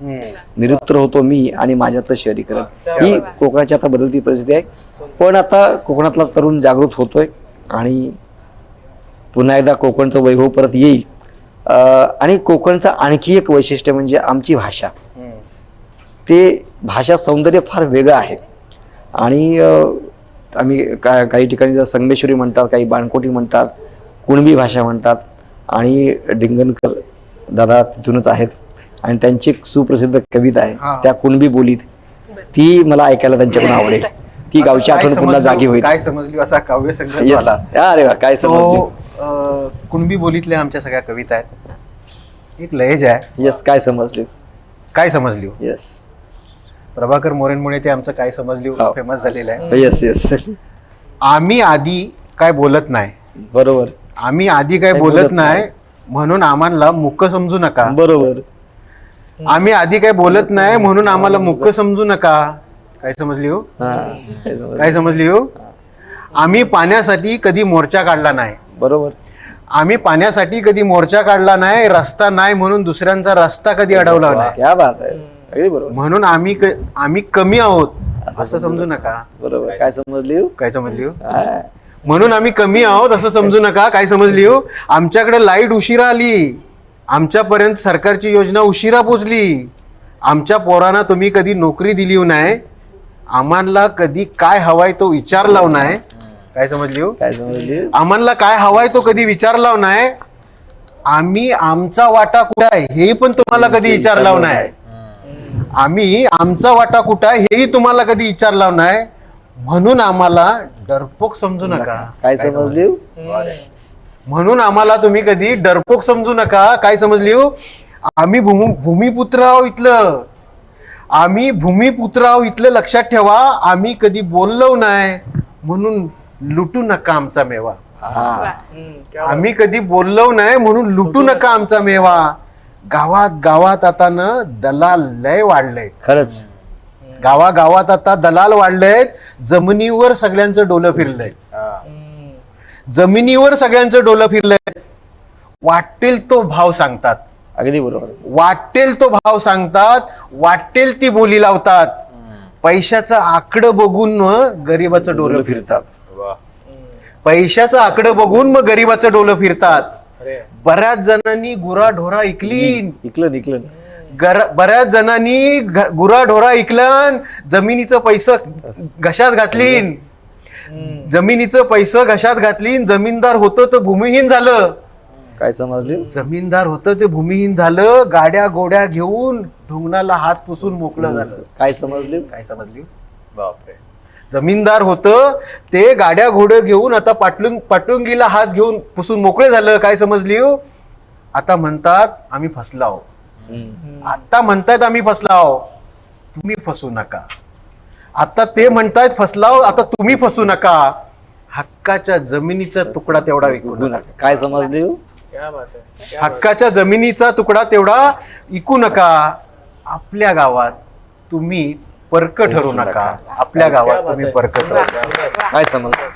निरुत्तर होतो मी आणि माझ्यातलं शहरीकरण ही कोकणाची आता बदलती परिस्थिती आहे. पण आता कोकणातला तरुण जागृत होतोय आणि पुन्हा एकदा कोकणचं वैभव परत येईल. आणि कोकणचं आणखी एक वैशिष्ट्य म्हणजे आमची भाषा. ते भाषा सौंदर्य फार वेगळं आहे आणि आम्ही काही ठिकाणी संगमेश्वरी म्हणतात, काही बाणकोटी म्हणतात, कुणबी भाषा म्हणतात आणि डिंगनकर दादा तिथूनच आहेत आणि त्यांची एक सुप्रसिद्ध कविता आहे त्या कुणबी बोलीत, ती मला ऐकायला त्यांच्याकडून आवडेल. ती गावची आठवण पुन्हा जागी होईल. काय समजली असा काव्य संग्रह झाला. अरे वा, काय समजली. कुणबी बोलीतल्या आमच्या सगळ्या कविता आहेत. एक लहेजा आहे. येस, काय समजली. काय समजली. येस, प्रभाकर मोरेंमुळे ते आमचं काय समजली फेमस झालेलं आहे. Yes yes. आम्ही आधी काय बोलत नाही. बरोबर. आम्ही आधी काय बोलत नाही म्हणून आम्हाला मूर्ख समजू नका. बरोबर. आम्ही आधी काय बोलत नाही म्हणून आम्हाला मूर्ख समजू नका. काय समजली हो. काय समजली हो. आम्ही पाण्यासाठी कधी मोर्चा काढला नाही. बरोबर. आम्ही पाण्यासाठी कधी मोर्चा काढला नाही. रस्ता नाही म्हणून दुसऱ्यांचा रस्ता कधी अडवला नाही. क्या बात आहे. अगदी बरोबर. म्हणून आम्ही कमी आहोत असं समजू नका. बरोबर. काय समजली. काय समजली हो. म्हणून आम्ही कमी आहोत असं समजू नका. काय समजली हो. आमच्याकडे लाईट उशिरा आली. आमच्यापर्यंत सरकारची योजना उशिरा पोचली. आमच्या पोरांना तुम्ही कधी नोकरी दिली नाही. आम्हाला कधी काय हवाय तो विचारला नाही. काय समजली हो. काय समजली. आम्हाला काय हवाय तो कधी विचारला नाही. आम्ही आमचा वाटा कुठे आहे हे पण तुम्हाला कधी विचारला नाही. आम्ही आमचा वाटा कुठे आहे हेही तुम्हाला कधी विचारला नाही. म्हणून आम्हाला डरपोक समजू नका. काय समजली. म्हणून आम्हाला तुम्ही कधी डरपोक समजू नका. काय समजली हो. आम्ही भूमिपुत्र आहो इथलं. आम्ही भूमिपुत्र आहो इथलं लक्षात ठेवा. आम्ही कधी बोललो नाही म्हणून लुटू नका आमचा मेवा. आम्ही कधी बोललो नाही म्हणून लुटू नका आमचा मेवा. गावात गावात आता न दलाल लय वाढलंय. खरंच. गावागावात आता दलाल वाढलेत. जमिनीवर सगळ्यांचं डोलं फिरलंय. जमिनीवर सगळ्यांचं डोलं फिरलंय. वाटेल तो भाव सांगतात. अगदी बरोबर. वाटेल तो भाव सांगतात. वाटेल ती बोली लावतात. पैशाचं आकडं बघून मग गरीबाचं डोलं फिरतात. पैशाचं आकडं बघून मग गरीबाचं डोलं फिरतात. बऱ्याच जणांनी गुराढोरा इकलीन. बऱ्याच जणांनी गुराढोरा इकलन. जमिनीचं पैसे घशात घातलीन. जमिनीचं पैसे घशात घातलीन. जमीनदार होतं तर भूमिहीन झालं. काय समजली. जमीनदार होतं ते भूमिहीन झालं. गाड्या गोड्या घेऊन ढुंगणाला हात पुसून मोकळं झालं. काय समजली. काय समजली. बापरे. जमीनदार होतं ते गाड्या घोडे घेऊन आता पाटुंगीला हात घेऊन पुसून मोकळे झालं. काय समजली हो. आता म्हणतात आम्ही फसलाव. आता म्हणतायत आम्ही फसलाव. तुम्ही फसू नका. आता ते म्हणतायत फसलाव. आता तुम्ही फसू नका. हक्काच्या जमिनीचा तुकडा तेवढा विकू नका. काय समजली. हक्काच्या जमिनीचा तुकडा तेवढा विकू नका. आपल्या गावात तुम्ही परक ठरू नका. आपल्या गावात तुम्ही परक ठरू नका. काय समजलं.